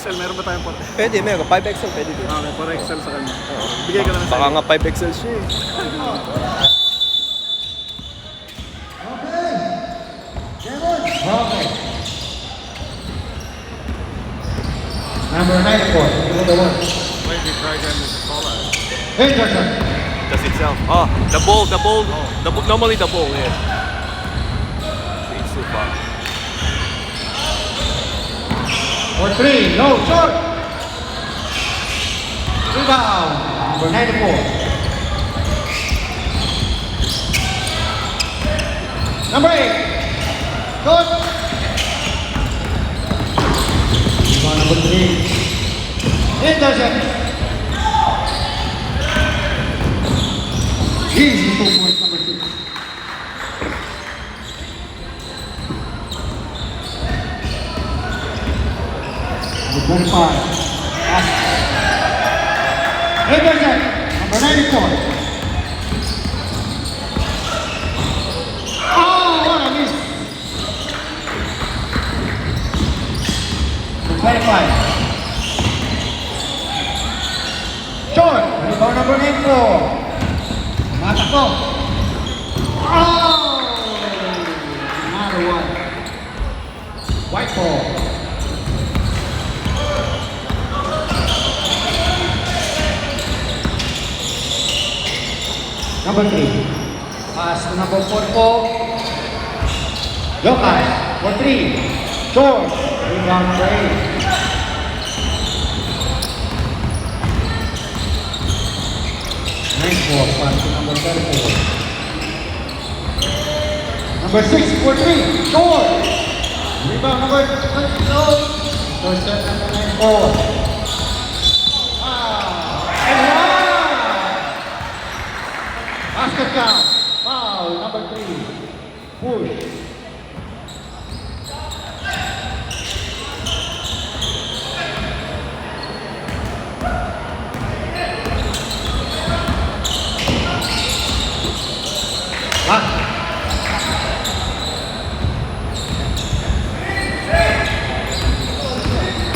4XL, meron ba tayong 4XL? Pwede, meron. 5XL, pwede din. May 4XL sa kanya. Bigay ka na sa Baka nga 5XL siya eh. Okay. Number 94, number 1. Wait, we try again with the caller. Henderson. Does itself. Oh, normally the ball, yeah. It's too far. For 3, no, short. Rebound, number 94. Number 8, good. Rebound, number 3. Henderson. Easy 2 points, number 6. Number 25. Henderson, number 94. Oh, what a miss. Number 25. Short, rebound number 94. Matakbo. Oh! Another one. White ball. Number 3. Pass to number 44. Yokai. For 3. Short. Rebound number 8. Nice ball. Pass to number 34. Number 6 for 3. Short. Rebound number 22. Short set number 94. And one. Basket count. Foul number 3. Push.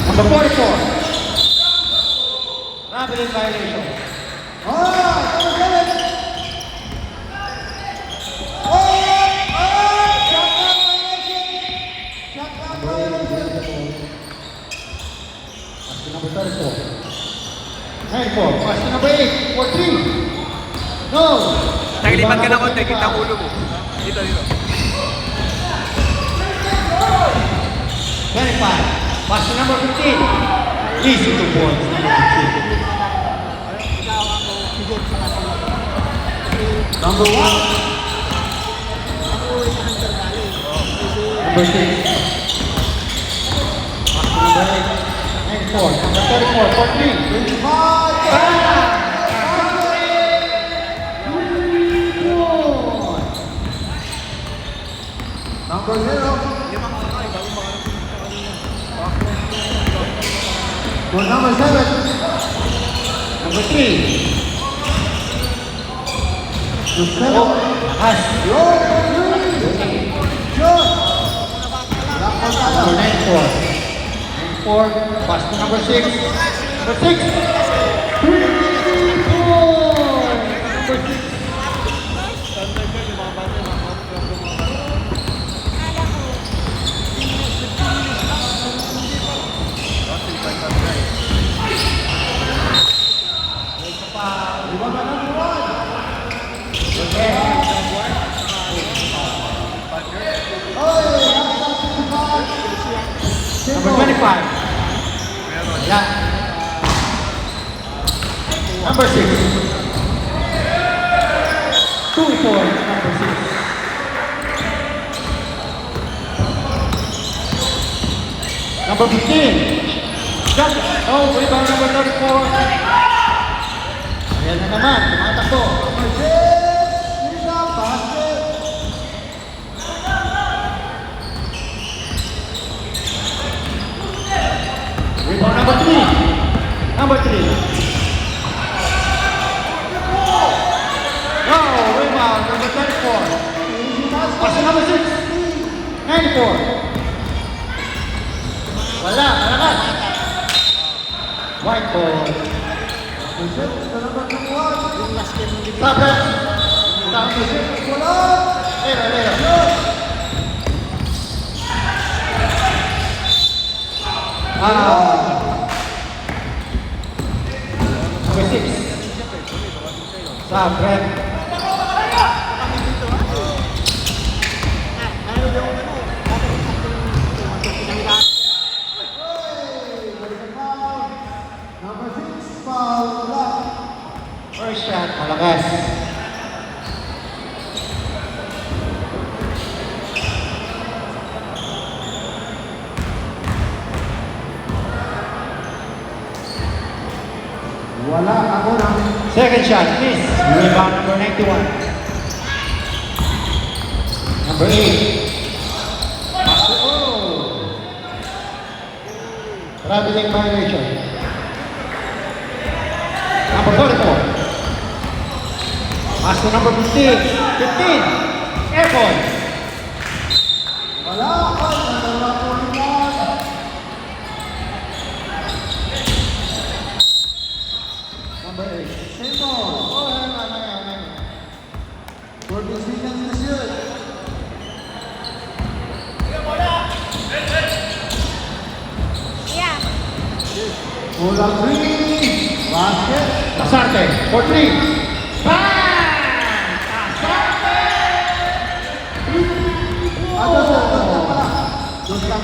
Number 44. Rapid in violation. Number 34. 94. Pass to number 8. For 3. No. Naglipat ka na konti, kita ulo mo. Dito. 25. Pass to number 15. Easy 2 points. Number 15. Number 1. Number 6. Pass to number 8. 94. Number 34. For 3. 25. Number 0. For number 7. Number 3. Oh, pass. Number 94. 94. Pass to number 6. Number 6. 3 points. Number 6. Number 25. Yeah. Number 6. 2 points, number 6. Number 15. Jump. Oh, rebound number 34. Ayan na naman, tumatakbo. Number 6. Rebound, basket. Rebound number 3. Number 3. No, rebound number 34. Pass to number 6. 94. Wala, malakas. White ball. Yung last game ng game. Stop it. Stop it. Later. Number 6. Stop it. Ayaw daw ano. Number 6, foul. First shot, malakas. Wala ako na. Second shot, miss. Rebound number 91. Number 8. Traveling violation. Number 44. Pass to number 15. 15. Airborne. Wala ako. Number 8. Same ball. Oh, ayan. For this weekend this year. Yeah. Bola 3. Basket. Asarte. For 3. Bang! Asarte! Dos lang.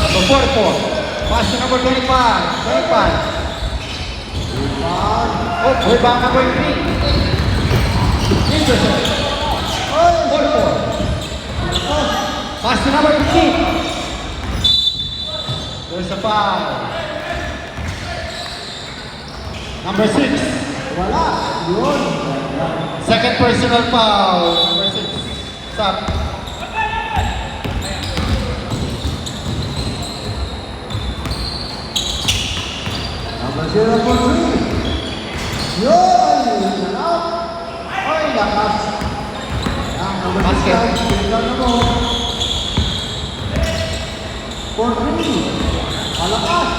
Number 44. Pass to number 25. 25. Oh, rebound number 3. Intercept. 44. Pass to number 15. There's a foul. Number 6. Wala. Yun. Second personal foul. Number 6. Stop. Number 0 for 3. Yun. Ay, lakas. Basket. For 3. Malakas.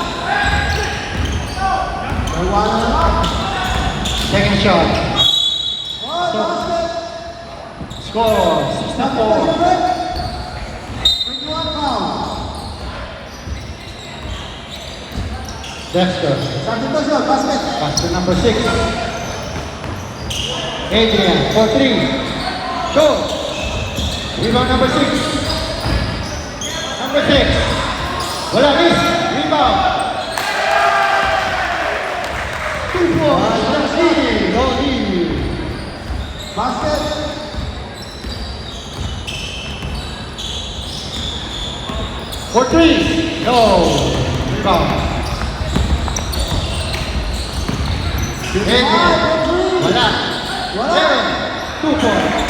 Wala na lang. Second shot. Score. 6-4. 21 pounds. Dexter. Pass to number 6. Adrian. For 3. Go. Rebound number 6. Number 6. Wala, miss. Rebound. 2 points. Basket. For 3. No. Rebound. Adrian. Wala. 2 points.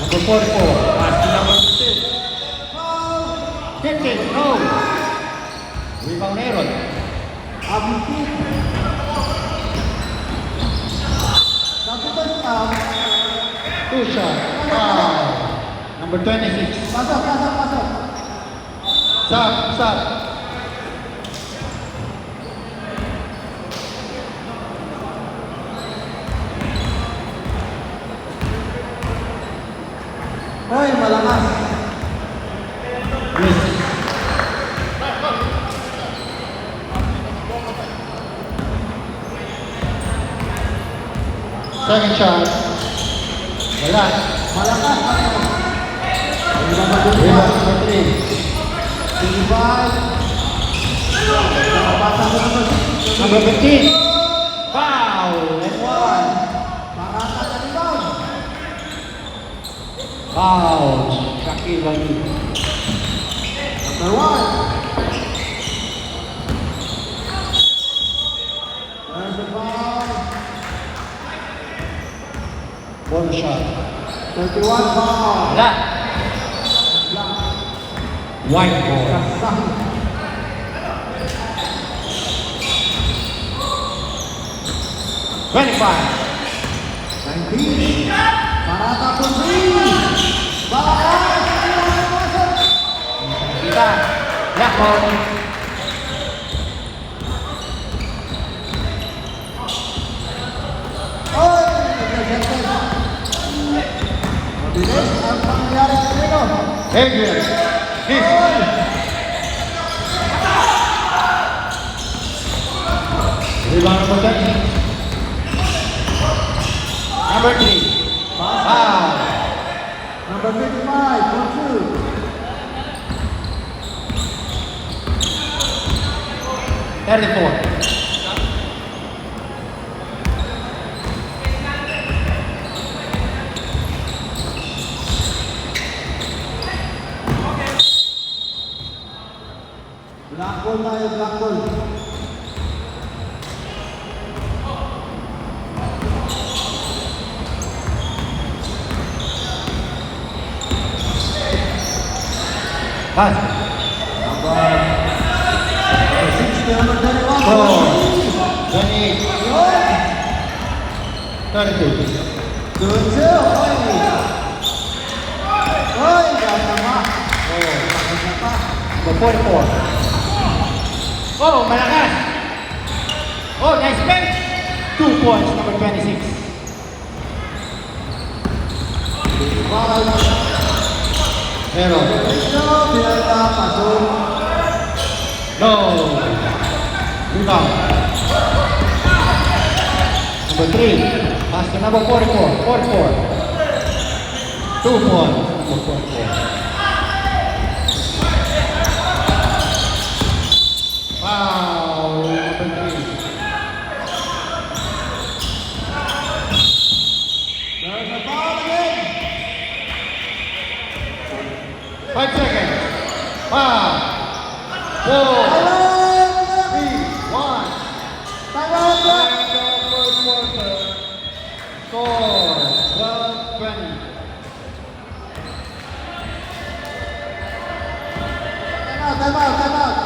Number 44. Pass to number 15. 15. No. Rebound Aaron. 2 shot. Wow. Number 26. Pasok. Stop. Hoy, malakas. Yes. Second shot. Wala. Malakas. Rebound number 3. 25. Number 15. Foul. And 1. Marata na rebound. Foul. Shaquille O'Neal. Number 1. There's the foul. One shot. 31 foul. Wala. White ball. 25. Beach. Parata for three. Balas. Masuk. Kita. Yakon. Oh, mabilis ang pangyayari sa dito. Adrian. Rebound number 30. Number 3. Foul. Number 55 for 2. Thirty-four. Black ball tayo, black ball. Pass. Number 21. 32. Good job. Oy, tama. Number 44. Oh, malakas. Oh, nice bench. 2 points, number 26. Pero, no. Rebound. Number 3. Pass to number 44. 44. 2 points, number 44. Wow, number 3. There's a foul again. 5 seconds. 5, 4, 3, 1. Score 12-20. Time out.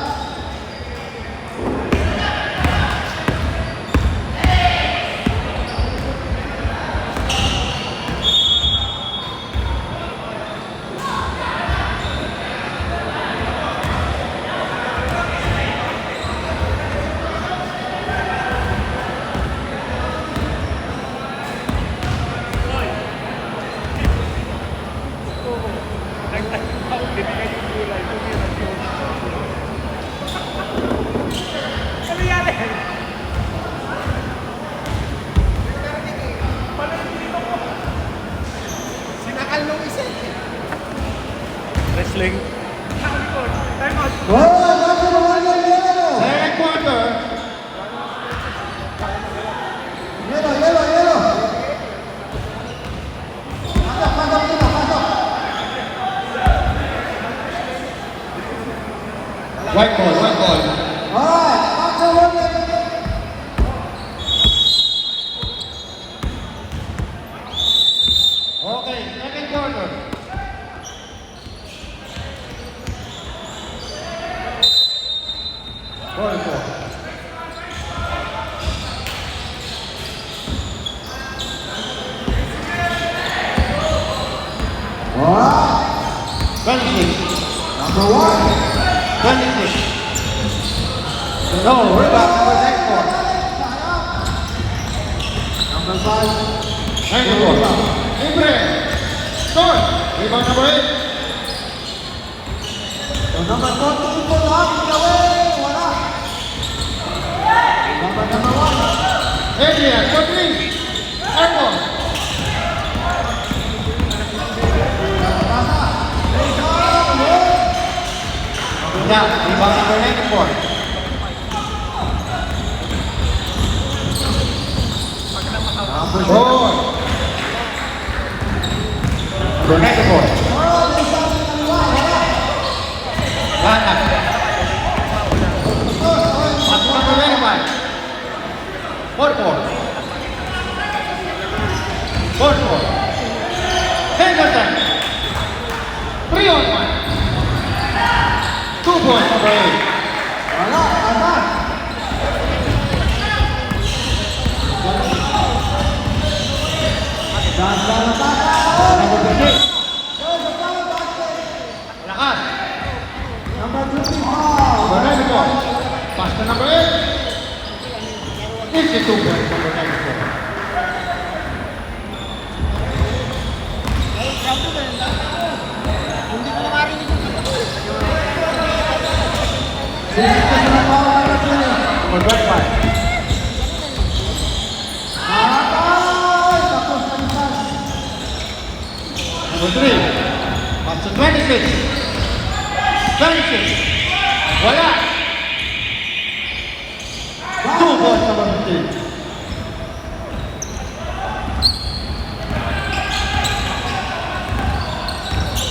Wrestling. Second quarter. Yellow. Pasok. White ball. Alright, okay, second quarter. Alright. 26. Number 1. 26. No, rebound number 94. Number 5. 94. Ibrahim. Score. Rebound number 8. So number 14 po lahat. Wala. Number 1. Adrian, for 3. Airborne. Yeah, rebound number 94. Number 4. Number 94. Banyak. Masuk number 95. 44. Henderson. 3 on 1. 2 points number 8. Wala. Easy 2 points, number 94. Eh, grabe na yun. Hindi ko na marinig yung katabi. Number 25. Number 3. Up to 26. 26. Wala. 2 points, number 15.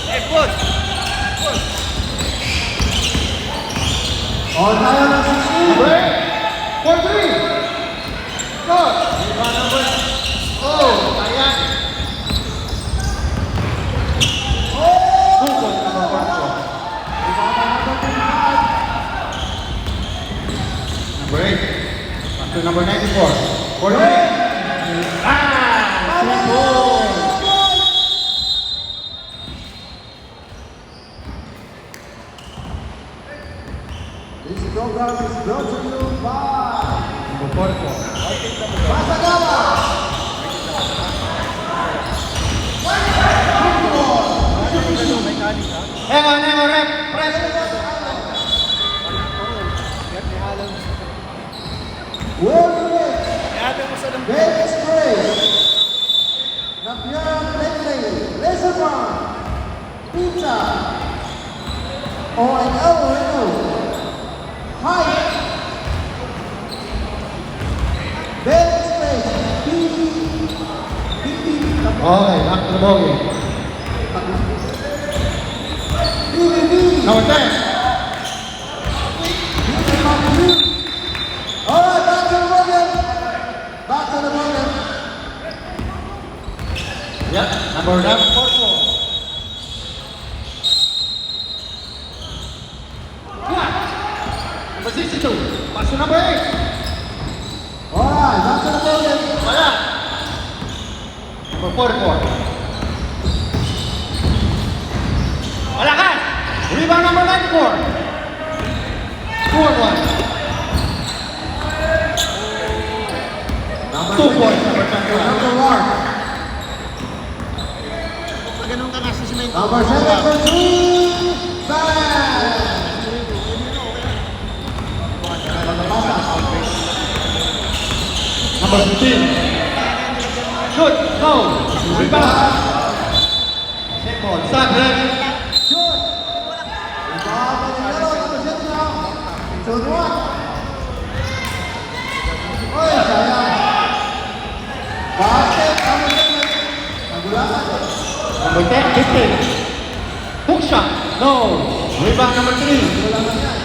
Hey, good. On tayo ng 16. Number 8. 4-3. Go. Iba number. Oh, ayan. 2 points, number 44. Number 8. Up to number 94. 4-3. Ah! 3 points. This program is brought to you by Number 44. Masagawa. Hang on, rep. Press. World West. Grabe mo sa lamang. Bed Spray. Napier Bentley. Reservoir. Pizza. O&O Reno. Hi. Bed Spray. Okay, back to the bogey. BBB. Number 10. Alright, back to the bogey. Back to the bogey. Yep, number 44. Number 62. Pass to number 8. Alright, back to the bogey. Wala. Number 44. Wala ka. Rebound number 94. 2-1. 2 points, number 21. Number 1. Pag ganun ka nasa simento. Number 7 for 3. Bang! Number 15. Shoot. No. Rebound. Second. Staggered. Shoot! Rebound by the yellow, number 6 now. Shoot 1. Oy, sayang. Basket, number 7. Nagulasan. Number 10. 15. Hook shot. No. Rebound number 3. Nagulasan yan.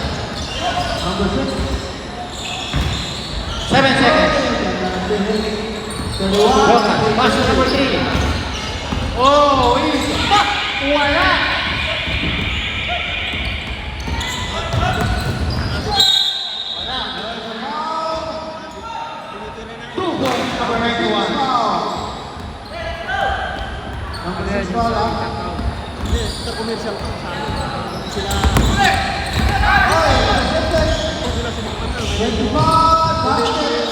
Number 6. 7 seconds. 31. Pass to number 3. Oh, easy. Wala. Two points, number 91. Number 6 foul, ah. Hindi, sa commercial ko. Sila, Oy, intercepted. sila sumukan na. 25. Basket.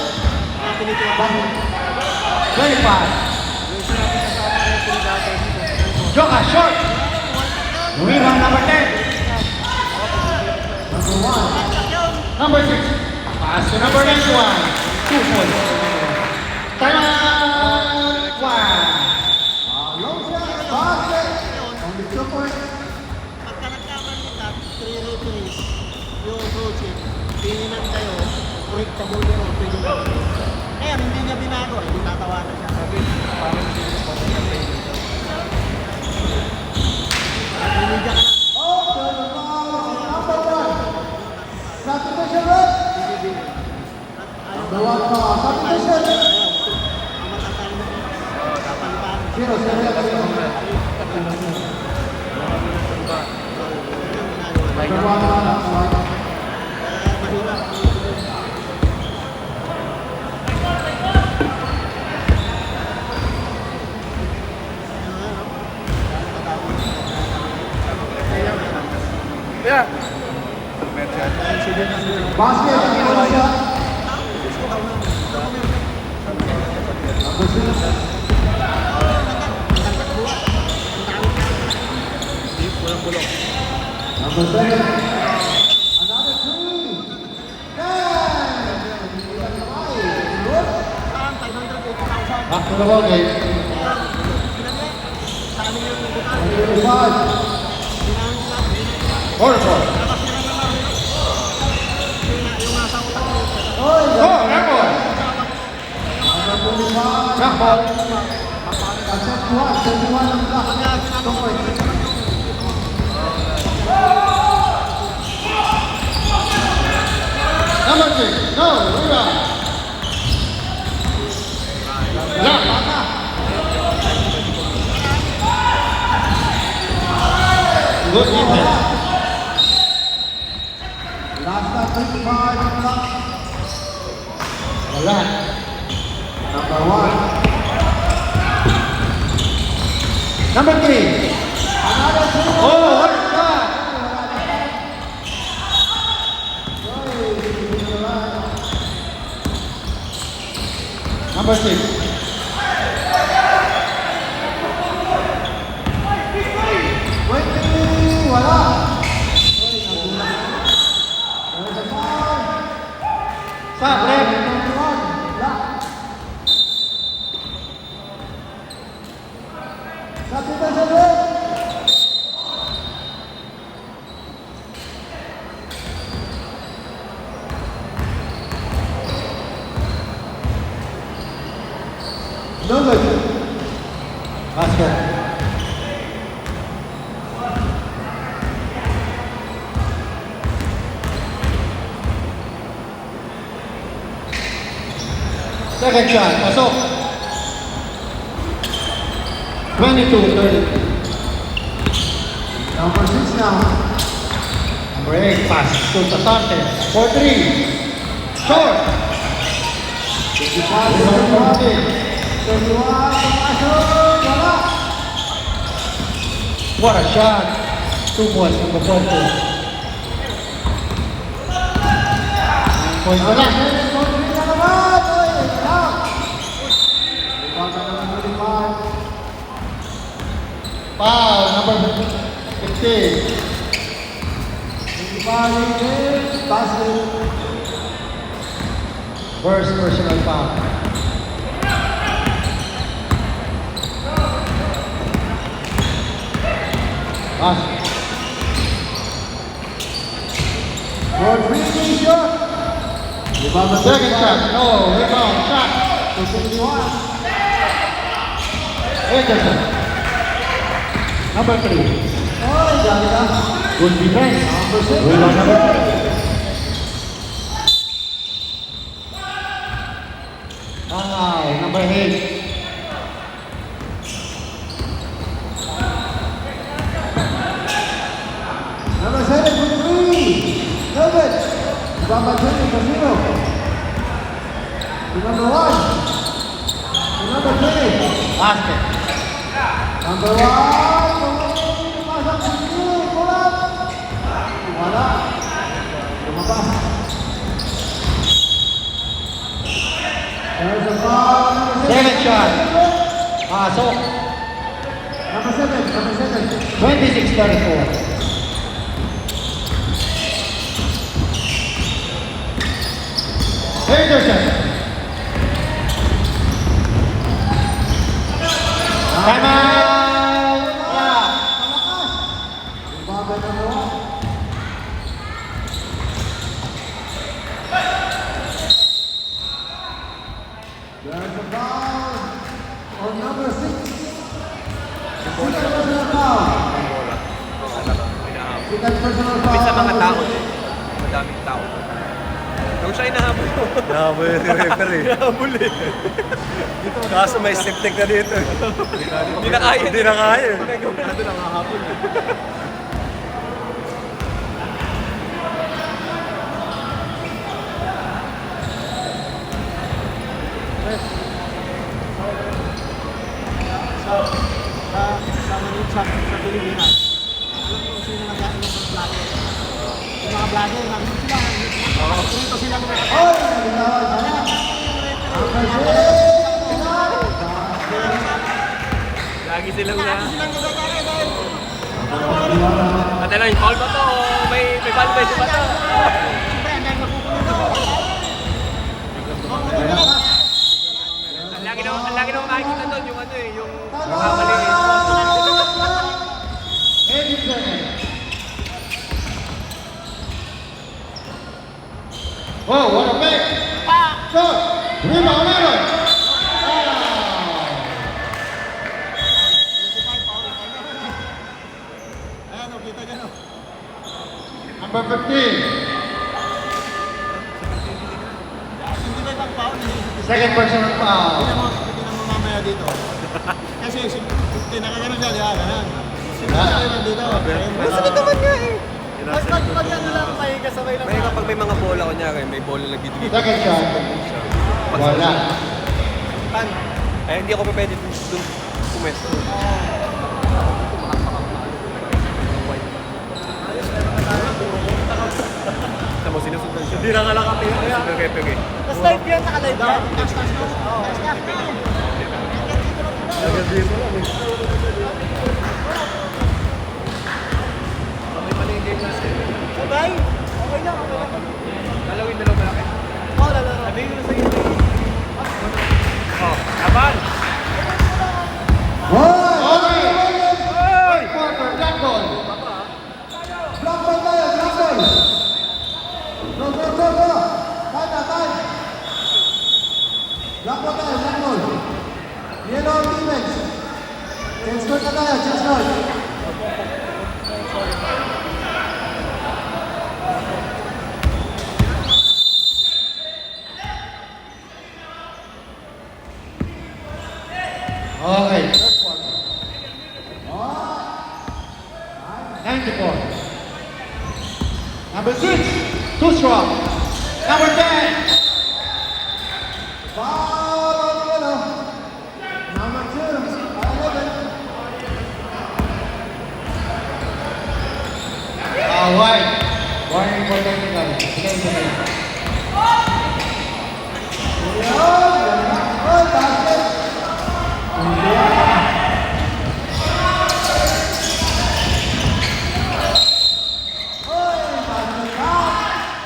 Pinitiwaban mo. 25. Joka, short. Rebound number 10. Number 1. Number 6. Pass to number 91. 2 points. Time out. Wow. Long shot. Basket. Only 2 points. Pagka nagkamali ka, 3 referees, yung coach, tininan kayo, correctable yun, pwede na. Kaya hindi niya binago, hindi tatawanan siya. Sabi, parang hindi niya po siya pwede. Pumidya ka na. Oh, third foul. Number 1. Substitution rep. Number 1 foul. Substitution. Ang matatalo mo, kapalitan. 0-0. Number 1 foul. Mahirap. Yeah. Basket. Number 1 shot. Number 7. Another 3. 10. Ilan na ba eh? Good. Saan? 580,000. Back to the ball game. Pinag-e. Sa amin yung bukan. 25. Pinangin natin. Quarter ball. Tapos nila naman. Yung nasa utak ko. Oy, Oh, airborne. number 25. Track ball. Set 1. Set 1 ang block. Kaya ginagawa ko. Number 6. No, rebound. Block. Good defense. Last na 25 ang block. Wala. Number 1. Number 3. Another 2. Oh, what a shot. Number 6. Wala. Stop, ref. Sabi ba sa red? No good. Basket. Second shot, pasok. 22-30. Number 6 now. Number 8, pass to Tasante. For 3. Short. 25, 31. 31, pumasok. Wala. What a shot. 2 points, number 42. 9 points na lang. Konti na naman. Oy, wala. Rebound na naman 25. Foul, number 15. 25 is basket. First personal foul. Basket. For 3 shot. Rebound na Second shot. No, rebound. Shot. to 61. Anderson. Number 3. Oy, ganda. Good defense. Number 6. Rebound number 3. Number 8. Number 7 for 3. David. Number 20 for 0. To number 1. To number 20. Basket. Number 1. Pumasok sa 0. Kulat. Wala. Lumabas. There's a foul. Number 7. Second shot. Pasok. Number 7. Number 7. 26-34. Anderson. Time out. Yeah. Babay number 1. There's a foul on number 6. Second personal foul. Second personal foul. Sa mga tao, madaming tao. Kung siya inahabol. Nahabol yung referee. Nahabol eh. Kaso may septic na dito. Hindi na kaya. Hindi na kaya. Ito nangahabol eh. Sa Pilipinas. Alam mo kung sino nag-aano ng vlogger. Yung mga vlogger, namin sila. Dito sila mga Oy, nagawal na yan. Number 6. Lagi silang na. silang nagkakaya dahil Ate lang, foul ba to? may ball ba ba to? Siyempre, ang dahil makukulong doon. Ang lagi nung makikita doon yung ano eh, yung Time kamali eh. out! 18 seconds. Oh, what a pick! Shot! Rebound, meron! Ayan, o, kita dyan, o. Number 15. Hindi ba ibang foul? Second personal foul. Hindi na mamamaya dito. Kasi, tinakaganon siya, di ba? Ganun. Sinasakay lang dito. Gusto ko naman nga eh. Pag ano lang, may kasabay lang. May kapag may mga bola kunyari, may bola nagdidikit. Second shot. Wala. Ay, hindi ako pa pwede dun pumesto. Sa mo, sinusundan siya. Hindi na nga lang kami. Pege. Tapos live yan, naka-live yan. Nagandi mo lang eh. May mali yung game natin. Sabay? Okay lang, okay lang. Dalawin dalaw malaki. Oo, lalo. Sabihin mo na sa'yo. Oh, laban! Okay. Third quarter, black ball. Black ball tayo, black ball! Go! Time! Black ball tayo, black ball! Yellow defense! Change court na tayo, change court! Okay, third quarter. 94. Number 6, too strong. Number 10. Foul on yellow! Number 2, 11. White. Warning for technical. Okay. Oh, basket!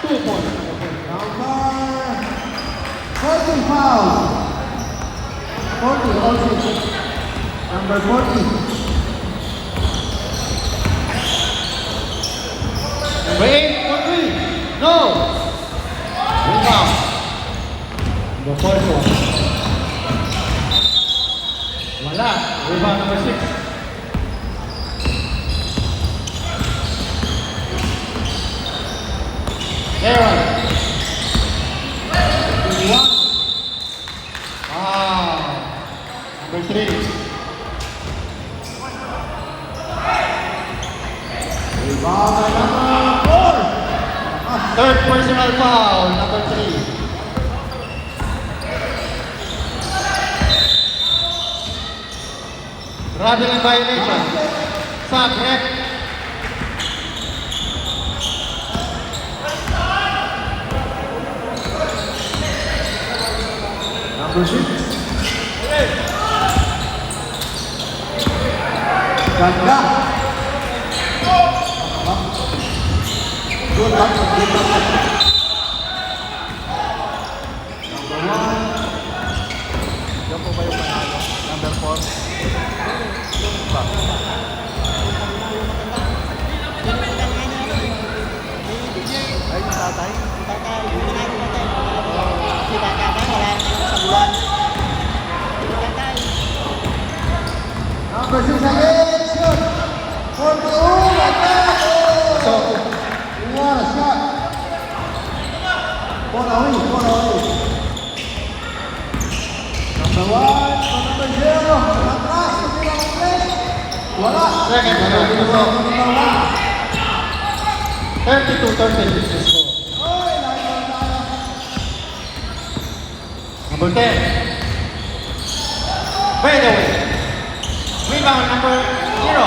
Two points. Number 40 foul. 40 also. Number 40. Number 8 for 3. No. Rebound. Number 44. Wala. Rebound number 6. Aaron. 21. Number 3. Rebound by number 4. Third personal foul, number 3. Traveling violation. Sub ref. Number 6. Ganda. Good luck. Number 1. Yan po ba yung panalo? Number 4. Ay, yung tatay? Tatay, yung ginagawa natin. Si bata ba? Wala sa buwan. Tatay. Number 6 again. Shoot. 40. Like that. So, What a shot. Ball away. Number 1. Number 0. Atras. Hindi lang ang place. Wala. second Number personal 1. 32-30 is the score. Oy, laban tayo. Number 10. By the way, rebound number 0.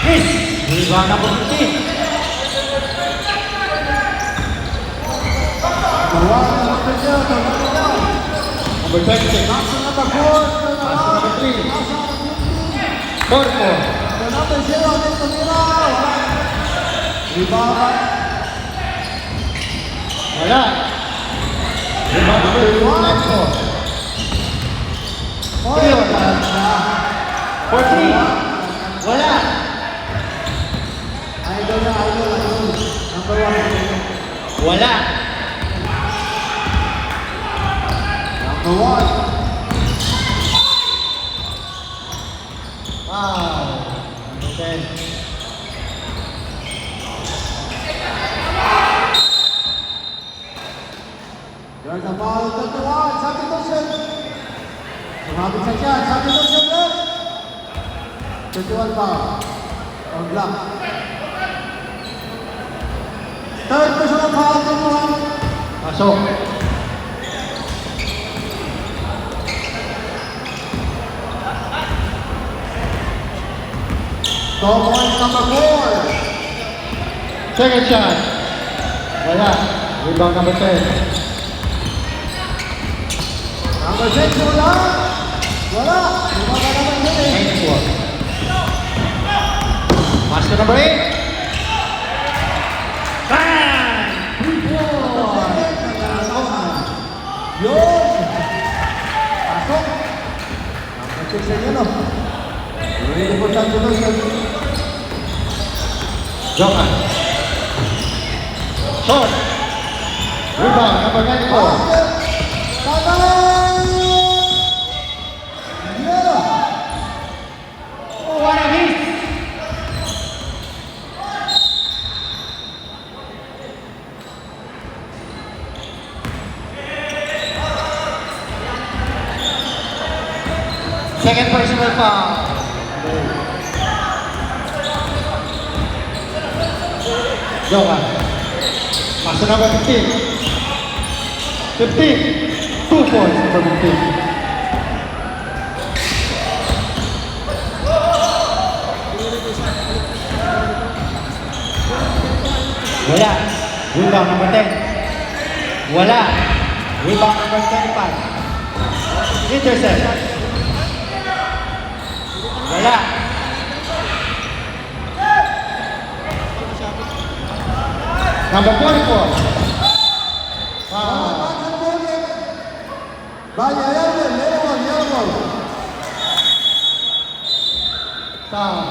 Miss. Rebound number 15. Number 1. Number 0. Number down. Number 26. Nasa number 4. Number 3. Nasa 44. number 0. Dito nila. Wala. Rebound. Wala. Rebound number 2, next ball. Oy, wala. 4-3. Wala. Idol na, idol. Number 1. Wala. Number 1. Wow. Number 10. There's a foul, 31. Substitution. Sumabit sa siya. Substitution left. 31 foul. On block. Third personal foul, 31. Pasok. Goal points number 4. Second shot. Wala. Rebound number 10. Number 6, wala. Wala. Lima ka naman yun eh. Next ball. Pass to number 8. Bang! 3 Yun! Pasok! Number 6 na yun, oh. Really for substitution. Jokan. Shot. Rebound number 94. Basket! Tatay! Yeah! Oh, what a miss! Second personal foul. Jokan. Pass to number 15. 15. 2 points number 15. Wala. Rebound number 10. Wala. Rebound number 25. Intercept. Wala. Number 44. Foul. Vaya, yellow ball. Foul.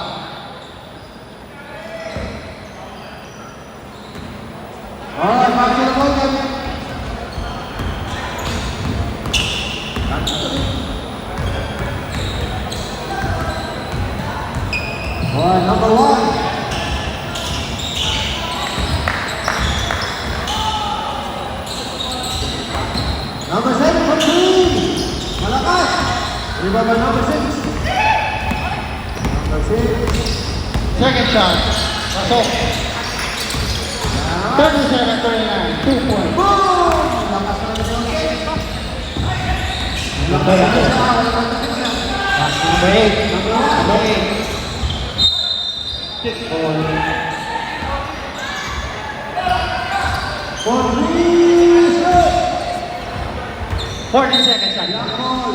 Alright, back to the podium. Alright, number 1. Number 7 for 3. Malakas. Rebound by number 6. Number 6. Second shot. Pasok. 37-39. 2 points. Boom! Lakas na naman yung Number 8. Pass to number 8. Number 8. 6 points. For 3. Shot. 40 seconds left. Black ball.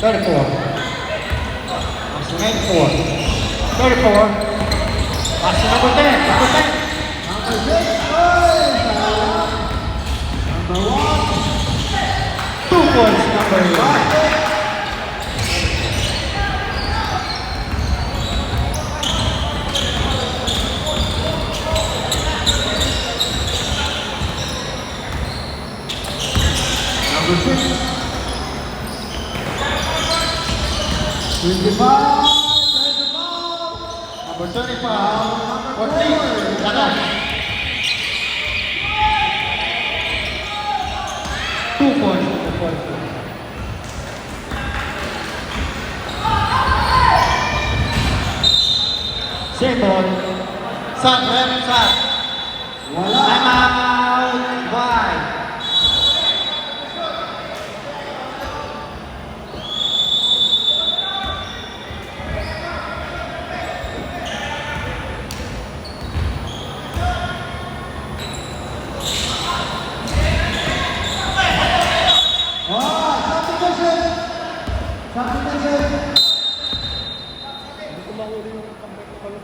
34. Pass to 94. 34. Pass to number 10. Number 10. Number 6. Oy! Number 1. 2 points number 1. Number 6. 25. Number 35. 14. Lakas. 2 points number 44. Same ball. Sat, rep, sat. Wala. Time out. Bye. Substitution. Substitution. Hindi ko mahuli yung comeback ko pala.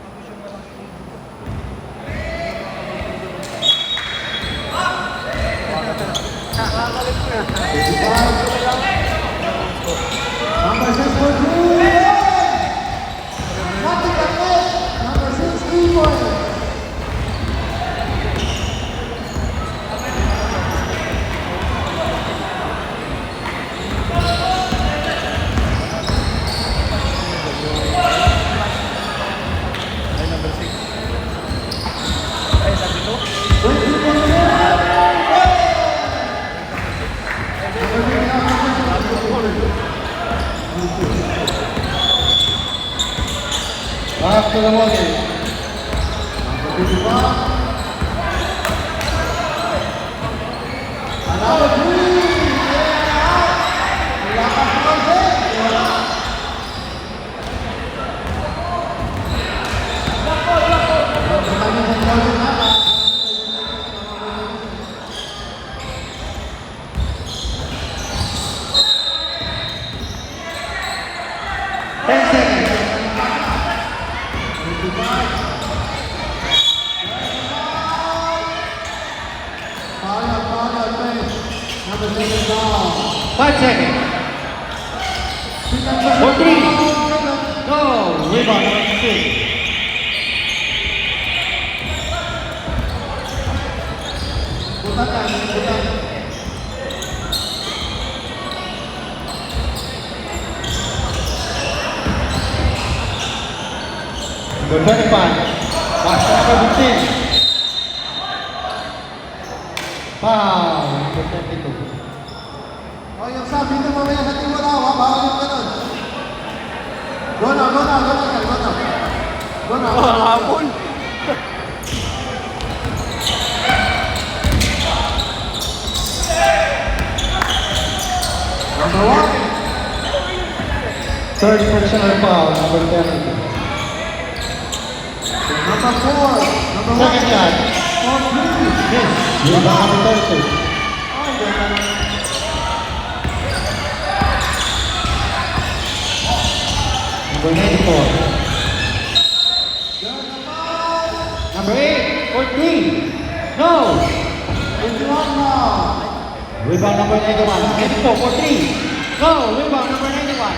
to the model. Number 21. Another three. Wala ka sa kasi. Wala. Ten seconds. Number 7 down. 5 seconds. 4, 3. Go. Rebound number 6. Butan yan, butan. Number 25. Pass to number 15. Foul. Number 22. O, yung sabi nyo mamaya sa tiwala, bawal yung ganun. Go na, go na, go na, go na. Go na, go na. Hapon. Number 1. Third personal foul. Number 22. Number 4. Number 1. Second shot. Miss. Rebound number 32. Number 94. Number 8, 14. No. 21 now. Rebound number 91. 94 for 3. No. Rebound number 91.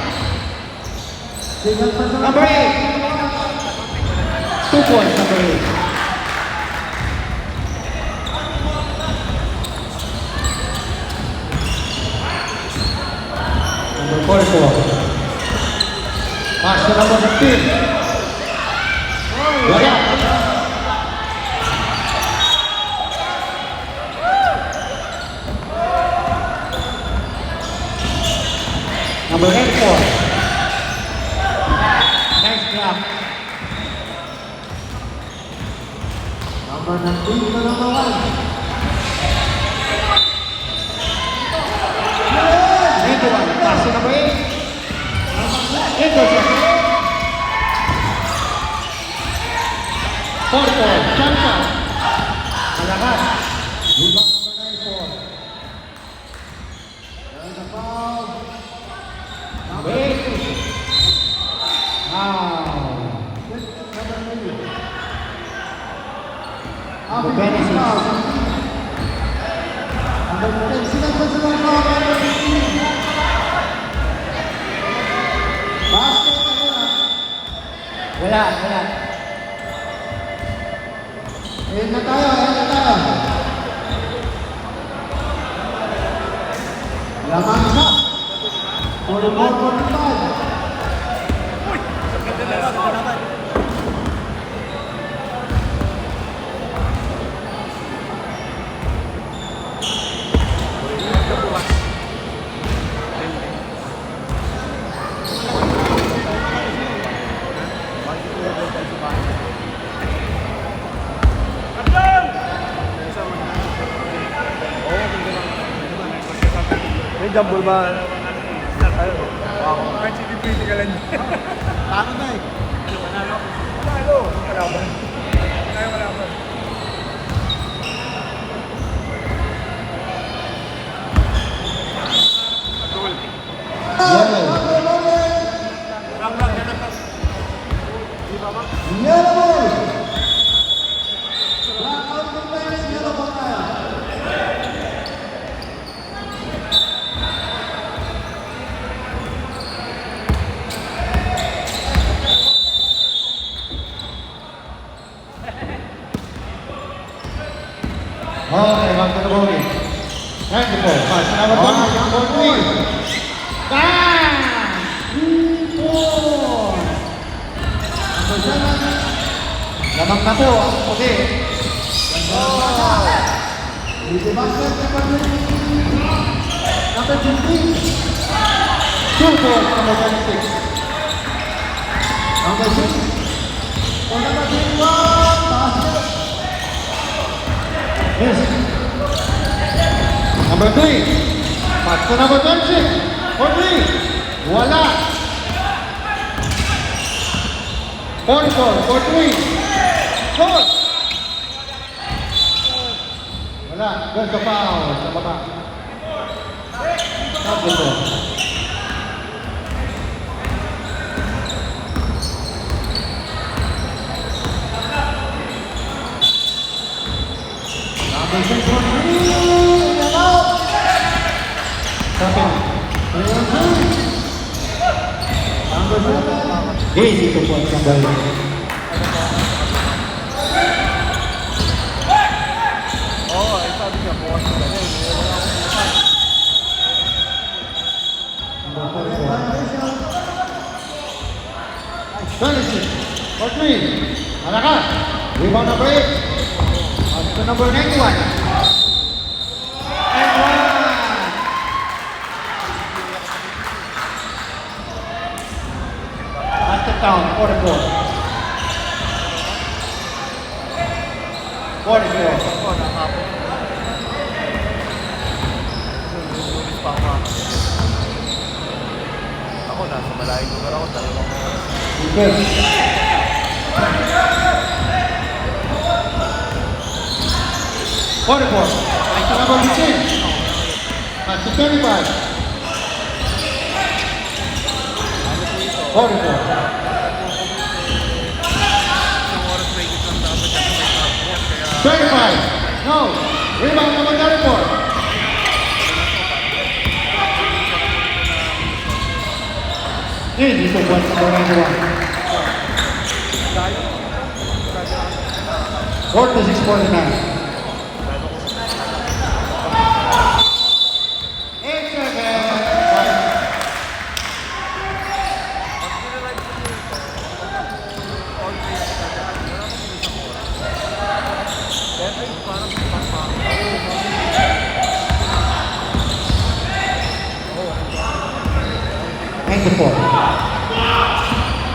Single personal Number 8. 2 points, number 8. Number 44. Pass to number 15. Wala. Number 84. Nice block. Number 19 to number 1. 81. Pass to number 8. Intercept. 4-4. Jump shot. Malakas. Rebound number 94. There's a foul. Number 8. Wow. Number 3. Number 26. Number 10. Single personal foul, number 15. Basket na yun. Wala, wala. Ayan na tayo, ayan na tayo. Lamang isa. 44-45. May jumble ba? Kahit sinipiti ka lang. Paano na eh? Panalo. Kalaban. Tayo kalaban. Yellow. Yellow ball. Blackout defense, yellow ball tayo. Okay, back to the bowling. 94. Pass to number 1. Number 3. Bang! 3 points. Number 7. Lamang na po ang puti. With the basket, number 20. Number 15. 2 points, number 26. Number 6. For number 21, basket. Miss. Number 3. Pass to number 26. For 3. Wala. 44 for 3. Four. Wala. There's a foul sa baba. Number 4. Number 6 for 3. And out. Seven. 3 on 3. Number 7. Easy to point number 1. Oo, ay sabi niya, bukas na ganyan. Wala akong Number 26 for 3. Malakas. Rebound number 8. On to number 91. And 1. Basket count, 44. 44. ako, nakapon. Lunes pa ako makakapon. Ako, nasa malayong lugar ako, dalawang oras. Good. Forty-four. Back to number 15. Back to 35. 44. Isang oras may higit lang dapat siya sa may tapos. Kaya, 35. No. Rebound number 34. Easy to point number 91. 46-49. 8 seconds. Ninety-four.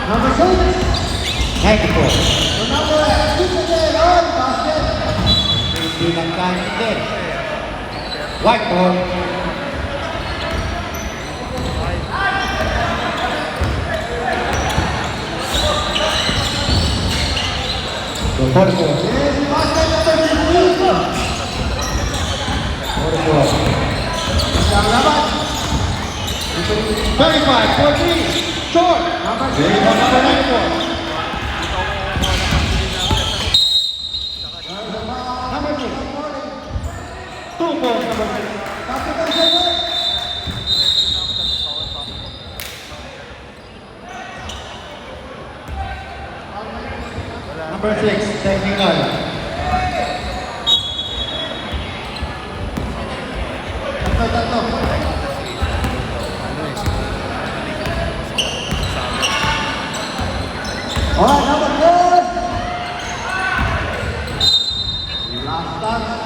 Number 6. 94. For number 6 again. On basket. Hindi nagkain din. White ball. Forty-four. Yes, basket number 15. 44. Isang laban. 35, 43, short. Number 6. Rebound number 94. Number 6. 2 points, number 6. Basket number 7. Number 6, technical. Tatlo. Alright, number 4. Last dance.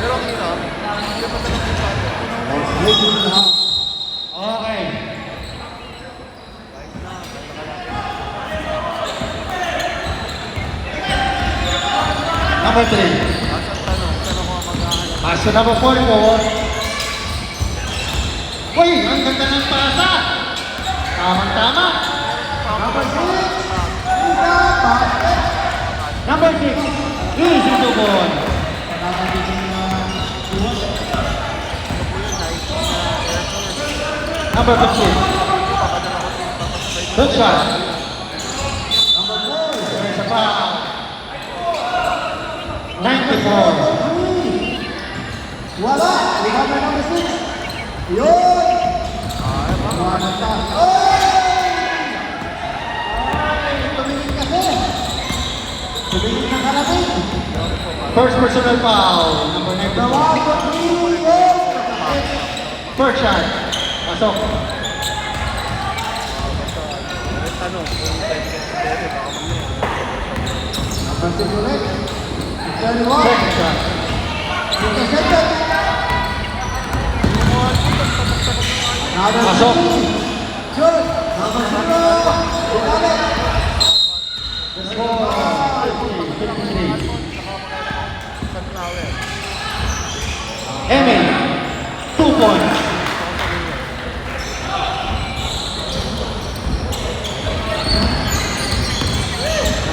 pero ang hirap, hindi pa talaga sa atin. Ladies and gentlemen. Okay. Number 3. Asang tanong, saan ako maghahanap? Pass to number 44. Uy, ang ganda ng pasa. Tamang-tama. Number 6. Isa. Basket. Number 6, easy to ball. Number 15. Good shot. Number 4. There's a foul. 94. Wala. We have our number 6. Yun. Mamanta. Ay, tumingin kasi. Tumingin na kalapit. First personal foul. Number 94. Gawa ko 3. Yun. First shot. Pasok. Tanong, kung pwede ka sa pwede, baka mamaya. Number 6 ulit. 21. Second shot. Intercepted. Pasok. Good. Number 0. Bumalik. The score, 53. Eme, 2 points.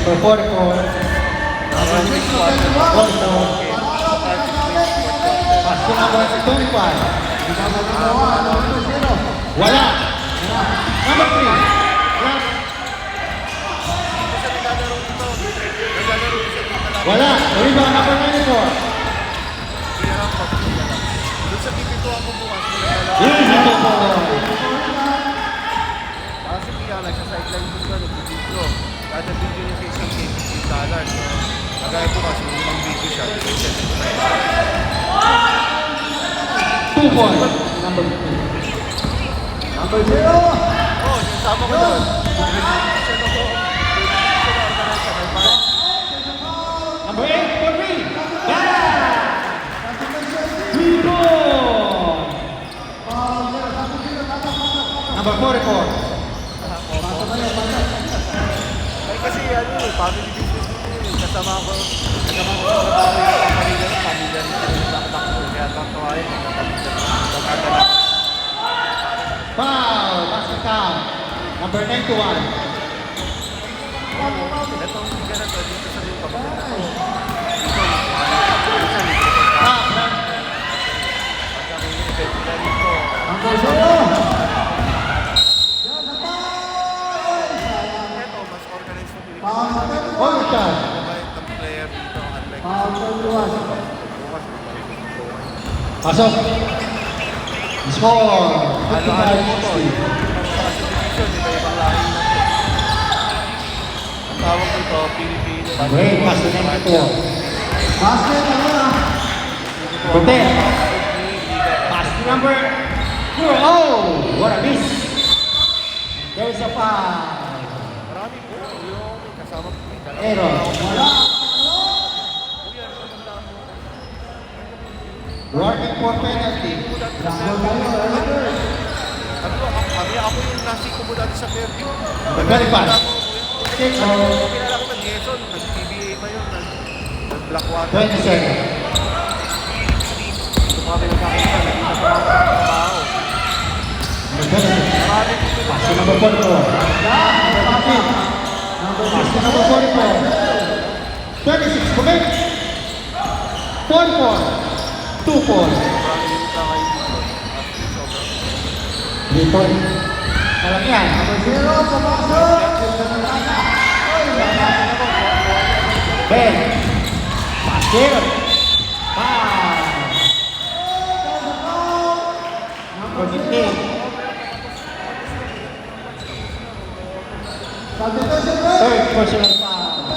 Number 44. Basket number 25. Wala. Number 3. Wala. Rebound number 94. Doon sa TV2 ako bukas. Easy to follow. Kasi kaya nagsa-sideline ko na nag-video. Kada video niya sa isang game, $15. So, kagaya bukas, yung limang video siya. 2 points. Number 3. Number 0. Oo, sinasama ko doon. Number 8 for me. Rebound. Number 44. Ay kasi ano, family business ko yun. Kasama ko sa trabaho yung pamilya rin nakakako. Kaya tatawain, nagkakadala. Foul. Basket count. Number 91. Itong ganito dito sa yung pamilya ko. Number 0. Ito, mas organized na Pilipinas. Foul sa 31. Overtime. Mabait ng player dito, unlike Foul sa 31. bukas. Pasok. Score. Halo-halo mo to. 55-60. Kasi division, iba-ibang lahi na to. Ang tawag nito, Pilipino. Great pass to 94. Basket ano na? Puti. Pass to number 4. Oh, what a miss. There is a foul. Marami po. Yung kasama po. Error. Wala. Working for penalty. Lakbol tayo. Elder. Ako yung nasi ko mo dati sa Fairview. Very fast. Kilala ko ng Quezon. Nag-PBA pa yun. Nag-Black Water. 20 seconds. Ito kami nagkakita. Nagkita pa ako ng trabaho. Marami po sila. Pass to number 44. Pass to number 44. 26 commit. 44. 2 points. Marami yung kakay dito. Sobrang 3 points. Alam yan. Number 0. Pumasok. Ben. Basket. Foul. Number 15. Substitution break. Third personal foul.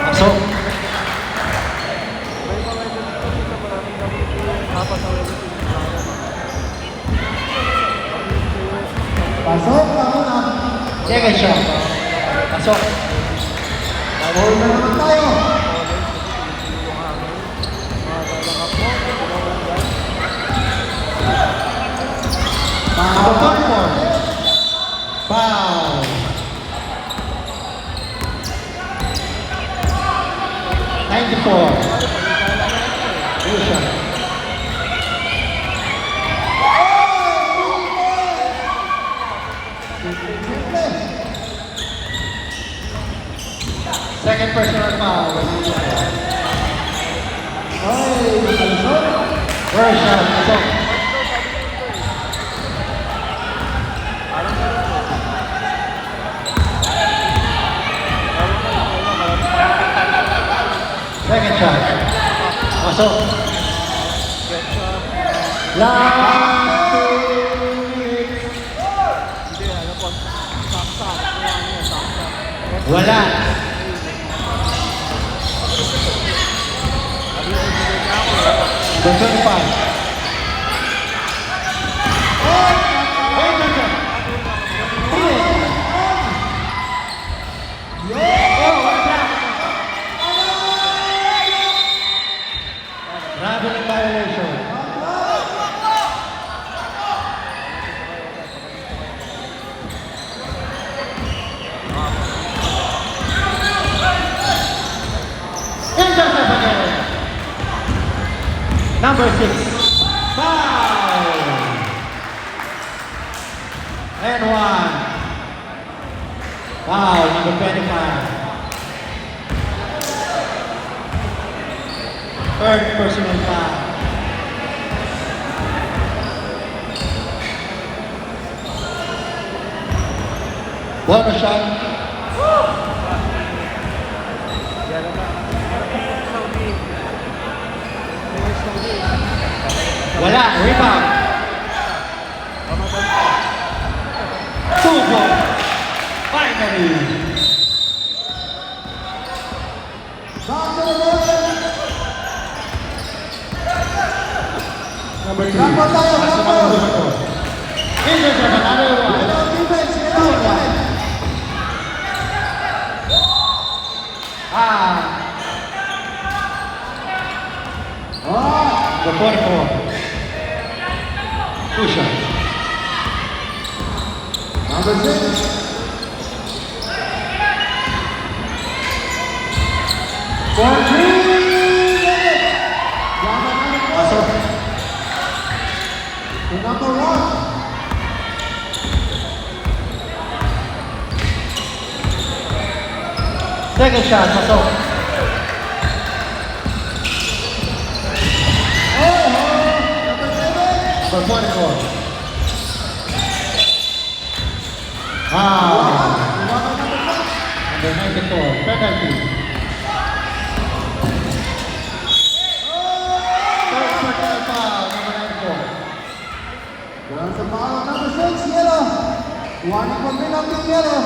Pasok. may mga ito dito sa maraming dapat sa wala Pasok. Ako na. Second shot. Pasok. Foul na naman tayo. Number 44. Foul. Good shot. Second personal foul. Ay, Malusot. First shot. Pasok. Second shot. Pasok. Last 2 minutes. Hindi, ano po, saksa. Ano yan, saksa. Wala. The 25. violation. Intercept again. Number 6. Foul. And 1. Foul, number 25. Third personal foul. Bonus shot. Wala, rebound. 2 points. Finally. Number 3. Intercept another one. 2-1. The 44. 2 shots. Number 6. For 3 minutes. Pasok. To number 1. Second shot, pasok. Number 24. Number 94, penalty. Third personal foul, number 94. There's a foul on number 6, yellow. Warning for penalty, yellow.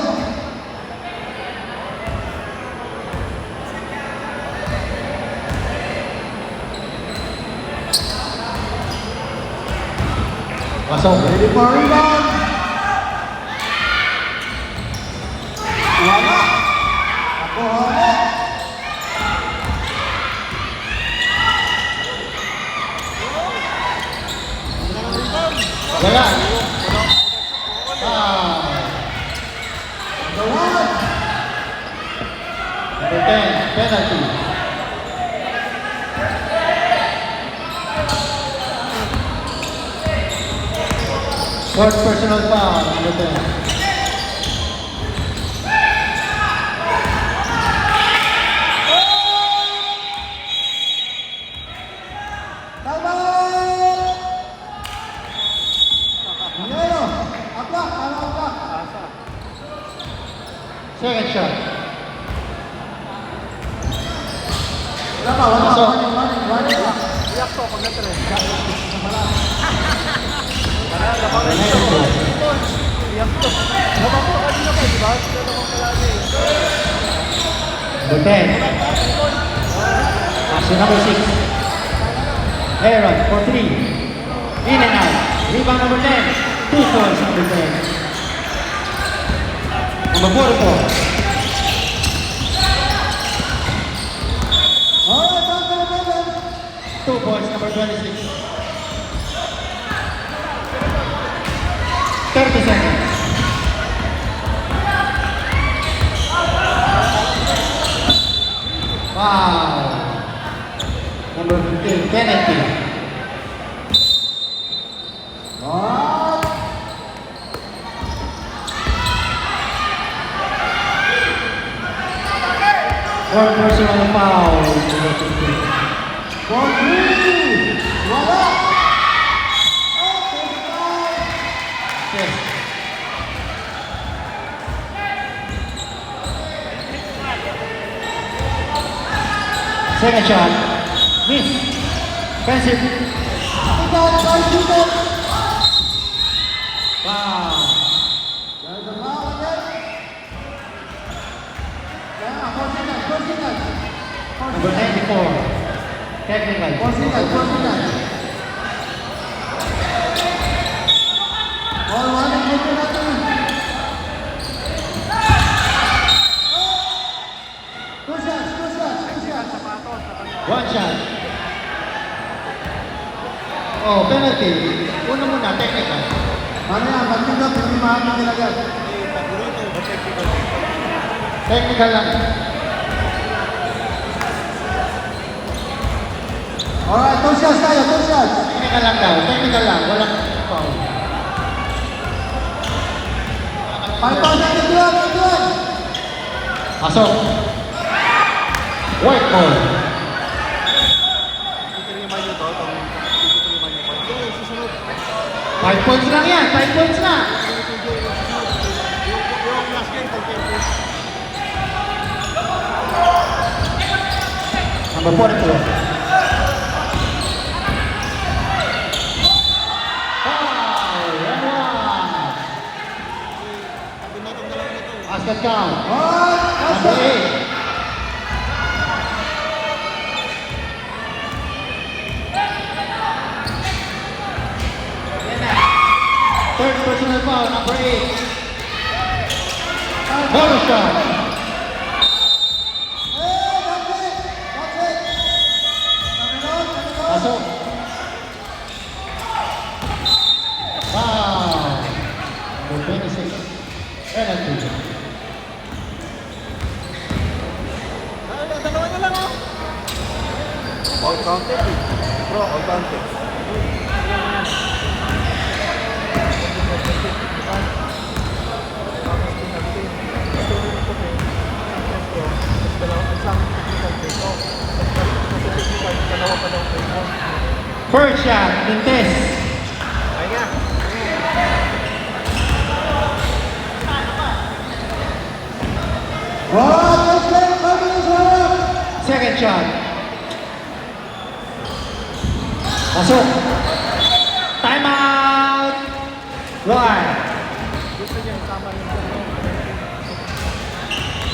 Pasok. Ready for rebound. Wala. Ako huli. Wala. The 1. Number 10, penalty. Fourth personal foul, number 10. Second shot. Pasok. Number 10. Pass to number 6. Aaron for 3. In and out. Rebound number 10. 2 points number 10. Number 44. Two points, number 26. 30 seconds. Wow. Number 15, Kennedy. One personal foul. For 3. Wala. Yes. Second shot. Miss. Offensive. Wow. There's a foul again. Yeah, 4 seconds. Number 94. Technical. 4 seconds. All one and good penalty. Two shots. One shot. Oh, penalty. Una muna, technical. Ano yan? Pag-tindot, hindi mahamit nilagay. Technical lang. Alright, 2 shots tayo, 2 shots. Technical lang daw. Technical lang. Walang foul. 5,000 to duwan, to duwan. Pasok. White ball. Titiriman nyo to, titiriman nyo po. Yung susunod, 5 points lang yan. 5 points na. yung last game, 10 points. Number 42. Foul. And one. Sabi natin dalawa na to. Basket count. Alright, Number 8. Third personal foul, number 8. Bonus shot. Hey, that's it. That's it. Taminod, taminod. Pasok. Wow. Number 26. Penalty. Dalawa na lang oh. All counted eh. Bro, all counted. First shot, Mintes. Ay nga. Alright, let's play. 5 minutes left. Second shot. Pasok. Time out. Right. Gusto niya kasama yung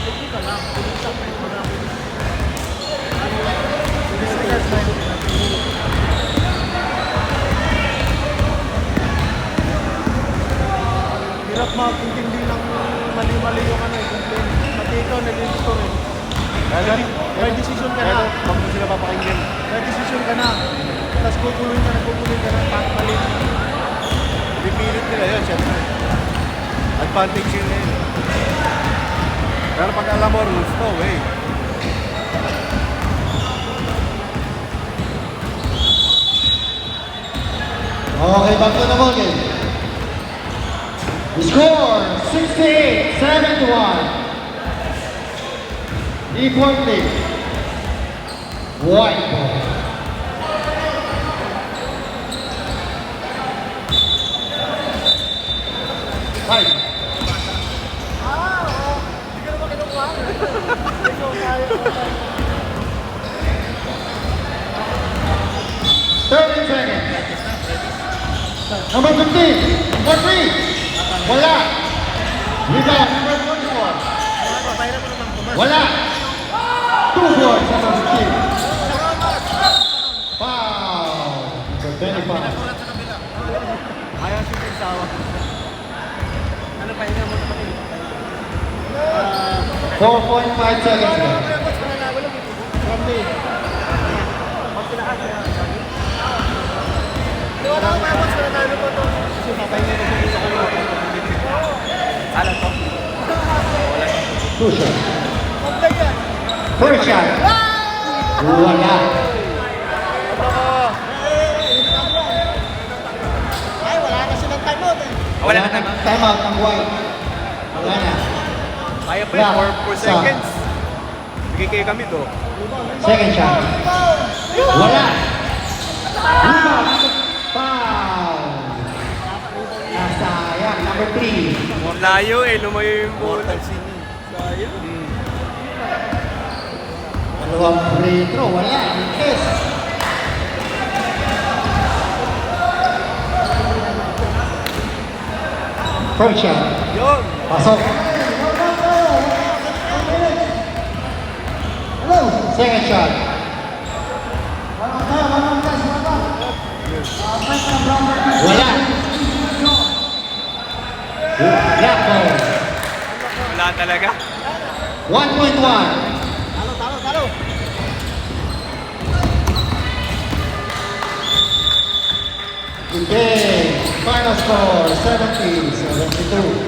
hindi ka lang. Hindi ka lang. Hirap makintindi lang mali-mali yung ano eh. Pati ikaw, nalilito rin. May decision ka na. Huwag mo sila papakinggan. May decision ka na. Tapos kukuloy ka na mali. Pipilit nila yun, syempre. Advantage yun eh. Pero pag alam mo rules, no way. Okay, back to the ball game. The score, 68-71. E-point lead. White ball. Fight. Hindi ka naman kinukuha. Ikaw kaya. 30 seconds. Number 15, number 3. Wala. Rebound, number 24. Papayra mo naman pumas. Wala. 2 points, number 15. Foul. Number 25. Ayaw si Pinsawa. Ano pa yun mo naman 4.5 seconds left. Romney. Pag tinaas na. Di wala akong mabos na nanalo ko to. Kasi papahinga na siya dito ko. Alam ko. 2 shots. Pagday yan. First shot. Wala. Ay, wala na silang time out eh. Wala na time. Time out ng White. Wala na. Kaya pa yun, 4 seconds. Bigay kayo kami to. Second shot. Wala. Rebound. Foul. Nasayang. Number 3. Layo eh, lumayo yung bola. Sayang. Dalawang free throw. Wala. Mintes. First shot. Yun. Pasok. Hello. Second shot. Walang guys, walang. Wala. Black ball. Wala talaga. 1.1. Talo. game. Final score 70-72.